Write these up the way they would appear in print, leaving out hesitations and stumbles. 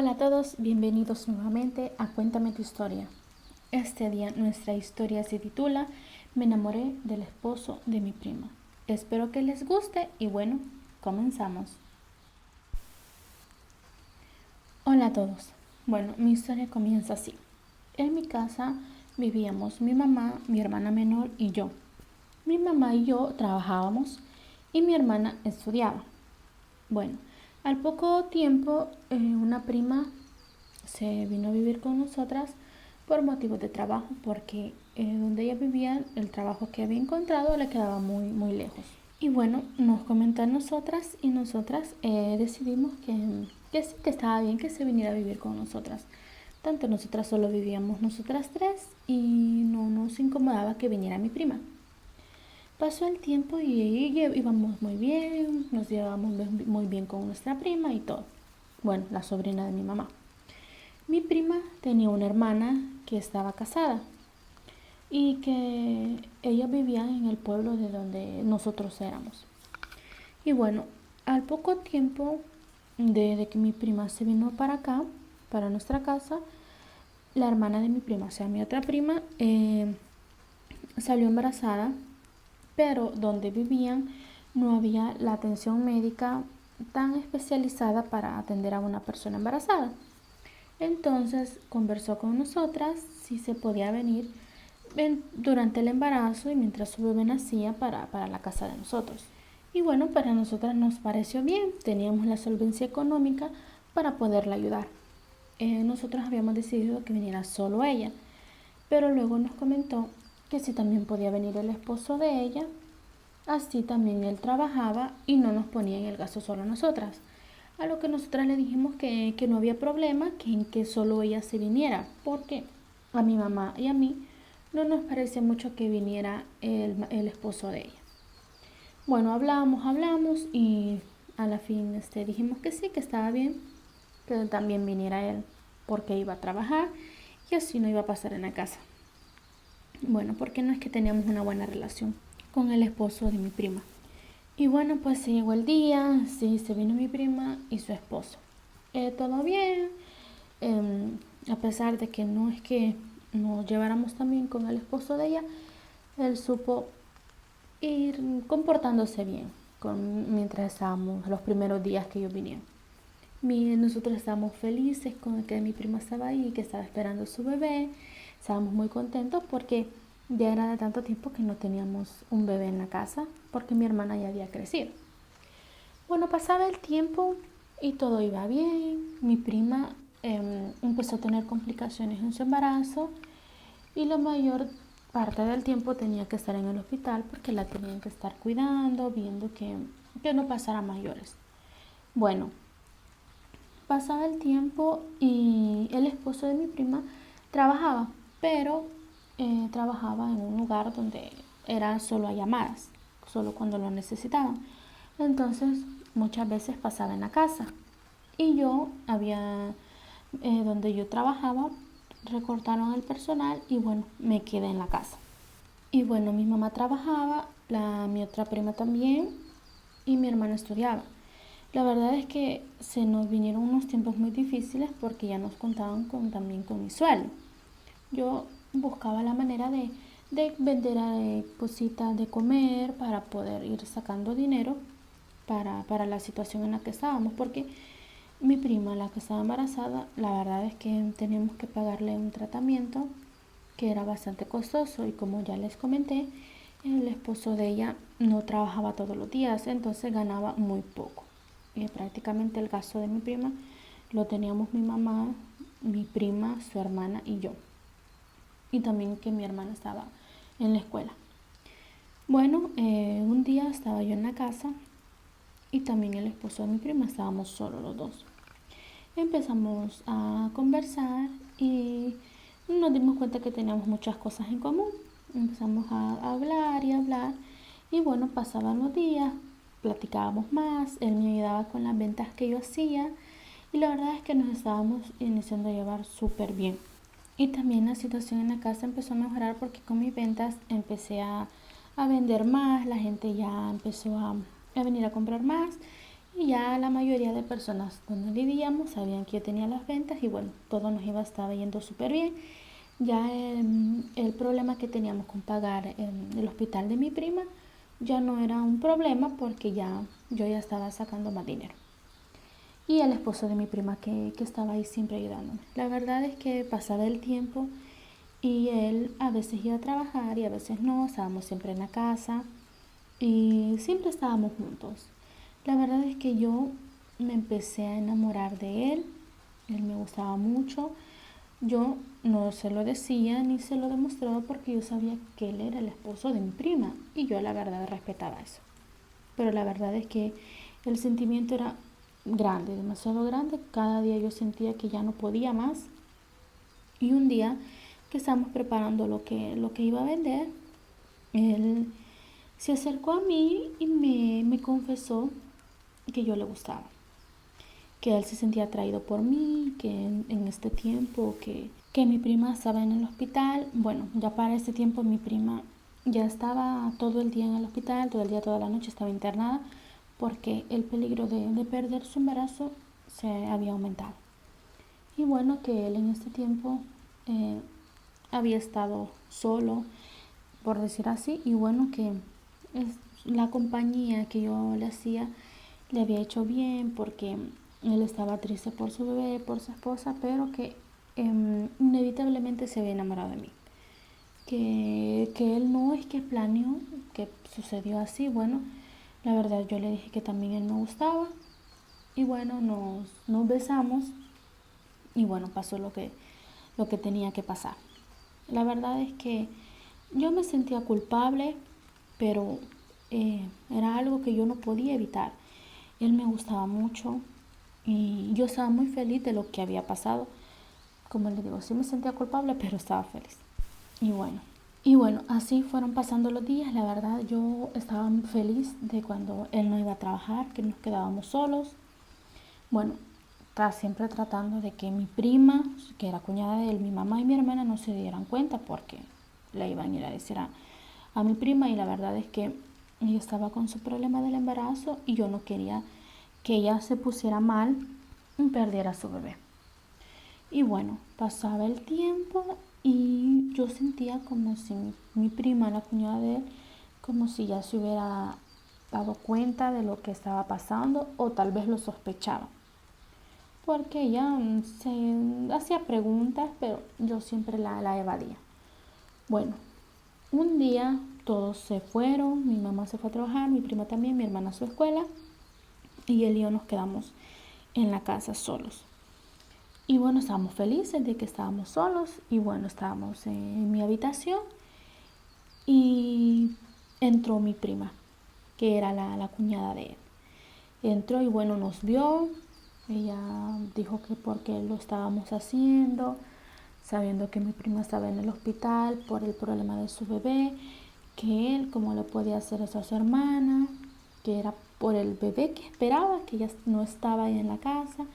Hola a todos, bienvenidos nuevamente a Cuéntame tu historia. Este día nuestra historia se titula Me enamoré del esposo de mi prima. Espero que les guste y bueno, comenzamos. Hola a todos. Bueno, mi historia comienza así. En mi casa vivíamos mi mamá, mi hermana menor y yo. Mi mamá y yo trabajábamos y mi hermana estudiaba. Bueno, al poco tiempo una prima se vino a vivir con nosotras por motivos de trabajo, porque donde ella vivía, el trabajo que había encontrado le quedaba muy lejos. Y bueno, nos comentó a nosotras y nosotras decidimos que sí, que estaba bien que se viniera a vivir con nosotras. Tanto nosotras solo vivíamos nosotras tres y no nos incomodaba que viniera mi prima. Pasó el tiempo y íbamos muy bien, nos llevábamos muy bien con nuestra prima y todo. Bueno, la sobrina de mi mamá. Mi prima tenía una hermana que estaba casada y que ella vivía en el pueblo de donde nosotros éramos. Y bueno, al poco tiempo de que mi prima se vino para acá, para nuestra casa, la hermana de mi prima, o sea, mi otra prima, salió embarazada, pero donde vivían no había la atención médica tan especializada para atender a una persona embarazada. Entonces conversó con nosotras si se podía venir durante el embarazo y mientras su bebé nacía para la casa de nosotros. Y bueno, para nosotras nos pareció bien, teníamos la solvencia económica para poderla ayudar. Nosotros habíamos decidido que viniera solo ella, pero luego nos comentó que si también podía venir el esposo de ella, así también él trabajaba y no nos ponía en el gasto solo a nosotras. A lo que nosotras le dijimos que no había problema, que en que solo ella se viniera, porque a mi mamá y a mí no nos parecía mucho que viniera el esposo de ella. Bueno, hablamos y a la fin dijimos que sí, que estaba bien, que también viniera él, porque iba a trabajar y así no iba a pasar en la casa. Bueno, porque no es que teníamos una buena relación con el esposo de mi prima. Y bueno, pues se llegó el día, sí, se vino mi prima y su esposo. Todo bien, a pesar de que no es que nos lleváramos también con el esposo de ella, él supo ir comportándose bien mientras estábamos los primeros días que ellos vinieron. Nosotros estábamos felices con que mi prima estaba ahí, que estaba esperando a su bebé. Estábamos muy contentos porque ya era de tanto tiempo que no teníamos un bebé en la casa, porque mi hermana ya había crecido. Bueno, pasaba el tiempo y todo iba bien. Mi prima empezó a tener complicaciones en su embarazo y la mayor parte del tiempo tenía que estar en el hospital porque la tenían que estar cuidando, viendo que no pasara mayores. Bueno, pasaba el tiempo y el esposo de mi prima trabajaba, pero trabajaba en un lugar donde era solo a llamadas, solo cuando lo necesitaban. Entonces muchas veces pasaba en la casa y donde yo trabajaba, recortaron el personal y bueno, me quedé en la casa. Y bueno, mi mamá trabajaba, mi otra prima también y mi hermana estudiaba. La verdad es que se nos vinieron unos tiempos muy difíciles porque ya nos contaban también con mi sueldo. Yo buscaba la manera de vender cositas de comer para poder ir sacando dinero para la situación en la que estábamos, porque mi prima, la que estaba embarazada, la verdad es que teníamos que pagarle un tratamiento que era bastante costoso y como ya les comenté, el esposo de ella no trabajaba todos los días, entonces ganaba muy poco. Prácticamente el gasto de mi prima lo teníamos mi mamá, mi prima, su hermana y yo. Y también que mi hermana estaba en la escuela. Bueno, un día estaba yo en la casa y también el esposo de mi prima, estábamos solo los dos. Empezamos a conversar y nos dimos cuenta que teníamos muchas cosas en común. Empezamos a hablar y hablar y bueno, pasaban los días, platicábamos más, él me ayudaba con las ventas que yo hacía y la verdad es que nos estábamos iniciando a llevar súper bien. Y también la situación en la casa empezó a mejorar porque con mis ventas empecé a vender más, la gente ya empezó a venir a comprar más Y ya la mayoría de personas donde vivíamos sabían que yo tenía las ventas y bueno, todo nos estaba yendo súper bien. Ya el problema que teníamos con pagar el hospital de mi prima ya no era un problema porque ya yo ya estaba sacando más dinero. Y el esposo de mi prima que estaba ahí siempre ayudándome. La verdad es que pasaba el tiempo y él a veces iba a trabajar y a veces no, estábamos siempre en la casa y siempre estábamos juntos. La verdad es que yo me empecé a enamorar de él me gustaba mucho. Yo no se lo decía ni se lo demostraba porque yo sabía que él era el esposo de mi prima y yo la verdad respetaba eso. Pero la verdad es que el sentimiento era grande, demasiado grande. Cada día yo sentía que ya no podía más. Y un día que estábamos preparando lo que iba a vender, él se acercó a mí y me confesó que yo le gustaba, que él se sentía atraído por mí, que en este tiempo que mi prima estaba en el hospital. Bueno, ya para este tiempo mi prima ya estaba todo el día en el hospital, todo el día, toda la noche estaba internada porque el peligro de perder su embarazo se había aumentado. Y bueno, que él en este tiempo eh, había estado solo, por decir así, y bueno, que es, la compañía que yo le hacía le había hecho bien porque él estaba triste por su bebé, por su esposa, pero que inevitablemente se había enamorado de mí. Que él no es que planeó, que sucedió así. Bueno, la verdad yo le dije que también él me gustaba y bueno, nos besamos y bueno, pasó lo que tenía que pasar. La verdad es que yo me sentía culpable, pero era algo que yo no podía evitar. Él me gustaba mucho y yo estaba muy feliz de lo que había pasado. Como les digo, sí me sentía culpable, pero estaba feliz. Y bueno, así fueron pasando los días. La verdad, yo estaba feliz de cuando él no iba a trabajar, que nos quedábamos solos. Bueno, estaba siempre tratando de que mi prima, que era cuñada de él, mi mamá y mi hermana no se dieran cuenta porque le iban a ir a decir a mi prima y la verdad es que ella estaba con su problema del embarazo y yo no quería que ella se pusiera mal y perdiera a su bebé. Y bueno, pasaba el tiempo y yo sentía como si mi prima, la cuñada de él, como si ya se hubiera dado cuenta de lo que estaba pasando o tal vez lo sospechaba. Porque ella se hacía preguntas, pero yo siempre la evadía. Bueno, un día todos se fueron, mi mamá se fue a trabajar, mi prima también, mi hermana a su escuela y él y yo nos quedamos en la casa solos. Y bueno, estábamos felices de que estábamos solos y bueno, estábamos en mi habitación y entró mi prima, que era la cuñada de él. Entró y bueno, nos vio. Ella dijo que porque lo estábamos haciendo, sabiendo que mi prima estaba en el hospital por el problema de su bebé, que él, como le podía hacer eso a su hermana, que era por el bebé que esperaba, que ella no estaba ahí en la casa,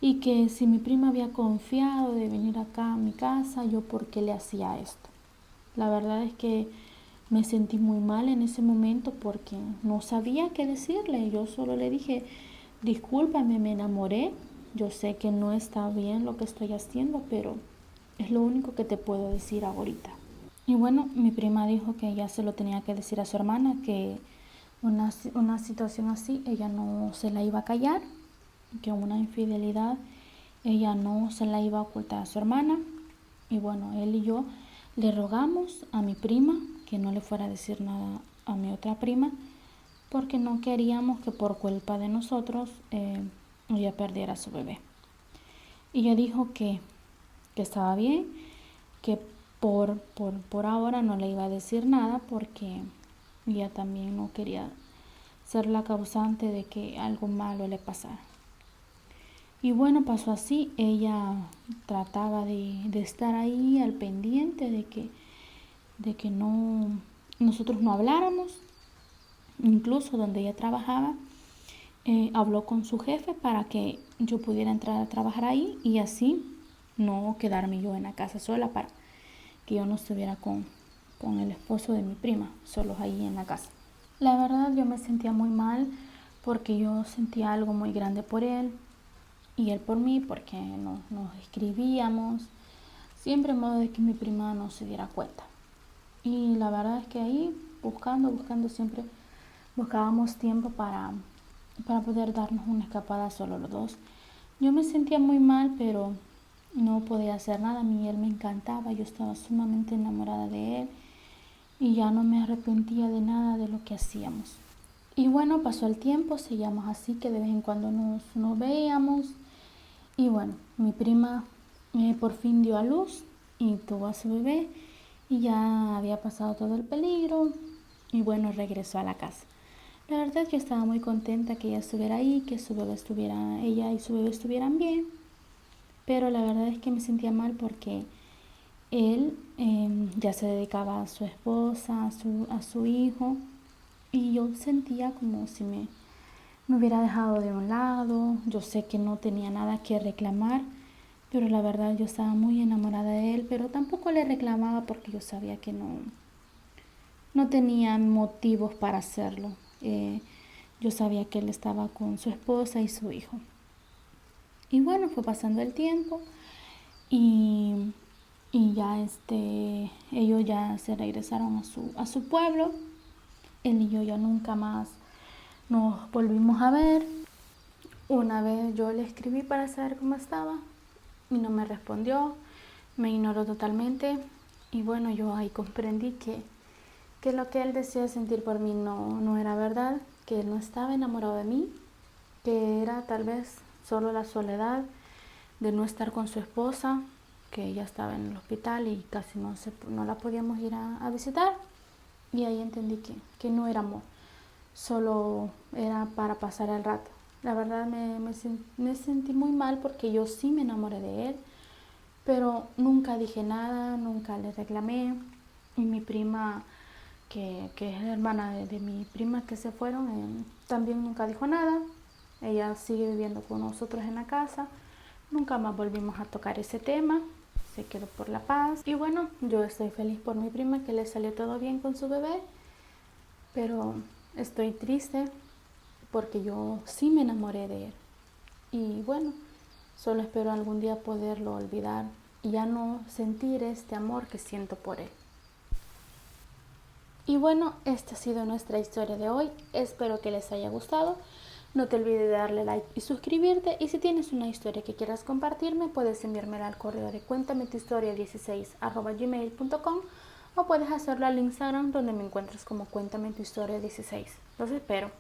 y que si mi prima había confiado de venir acá a mi casa, yo por qué le hacía esto. La verdad es que me sentí muy mal en ese momento porque no sabía qué decirle. Yo solo le dije, discúlpame, me enamoré. Yo sé que no está bien lo que estoy haciendo, pero es lo único que te puedo decir ahorita. Y bueno, mi prima dijo que ella se lo tenía que decir a su hermana, que una situación así ella no se la iba a callar, que una infidelidad ella no se la iba a ocultar a su hermana. Y bueno, él y yo le rogamos a mi prima que no le fuera a decir nada a mi otra prima porque no queríamos que por culpa de nosotros ella perdiera a su bebé. Y ella dijo que estaba bien, que por ahora no le iba a decir nada porque ella también no quería ser la causante de que algo malo le pasara. Y bueno, pasó así, ella trataba de estar ahí al pendiente de que no, nosotros no habláramos, incluso donde ella trabajaba, habló con su jefe para que yo pudiera entrar a trabajar ahí y así no quedarme yo en la casa sola para que yo no estuviera con el esposo de mi prima, solos ahí en la casa. La verdad yo me sentía muy mal porque yo sentía algo muy grande por él y él por mí, porque nos escribíamos, siempre en modo de que mi prima no se diera cuenta. Y la verdad es que ahí, buscando siempre, buscábamos tiempo para poder darnos una escapada solo los dos. Yo me sentía muy mal, pero no podía hacer nada. A mí él me encantaba, yo estaba sumamente enamorada de él y ya no me arrepentía de nada de lo que hacíamos. Y bueno, pasó el tiempo, seguíamos así, que de vez en cuando nos veíamos. Y bueno, mi prima por fin dio a luz y tuvo a su bebé y ya había pasado todo el peligro y bueno, regresó a la casa. La verdad yo estaba muy contenta que ella estuviera ahí, que ella y su bebé estuvieran bien, pero la verdad es que me sentía mal porque él ya se dedicaba a su esposa, a su hijo, y yo sentía como si me hubiera dejado de un lado. Yo sé que no tenía nada que reclamar, pero la verdad yo estaba muy enamorada de él, pero tampoco le reclamaba porque yo sabía que no tenía motivos para hacerlo. Yo sabía que él estaba con su esposa y su hijo. Y bueno, fue pasando el tiempo y, y ya ellos ya se regresaron a su pueblo. Él y yo ya nunca más nos volvimos a ver. Una vez yo le escribí para saber cómo estaba y no me respondió, me ignoró totalmente. Y bueno, yo ahí comprendí que lo que él decía sentir por mí no era verdad, que él no estaba enamorado de mí, que era tal vez solo la soledad de no estar con su esposa, que ella estaba en el hospital y casi no la podíamos ir a visitar. Y ahí entendí que no era amor, solo era para pasar el rato. La verdad me sentí muy mal porque yo sí me enamoré de él, pero nunca dije nada, nunca le reclamé. Y mi prima, que es hermana de mi prima que se fueron, también nunca dijo nada. Ella sigue viviendo con nosotros en la casa. Nunca más volvimos a tocar ese tema. Se quedó por la paz. Y bueno, yo estoy feliz por mi prima, que le salió todo bien con su bebé. Pero estoy triste porque yo sí me enamoré de él. Y bueno, solo espero algún día poderlo olvidar y ya no sentir este amor que siento por él. Y bueno, esta ha sido nuestra historia de hoy. Espero que les haya gustado. No te olvides de darle like y suscribirte. Y si tienes una historia que quieras compartirme, puedes enviármela al correo de cuéntametuhistoria16@gmail.com o puedes hacerlo al Instagram, donde me encuentras como Cuéntame tu historia 16. Los espero.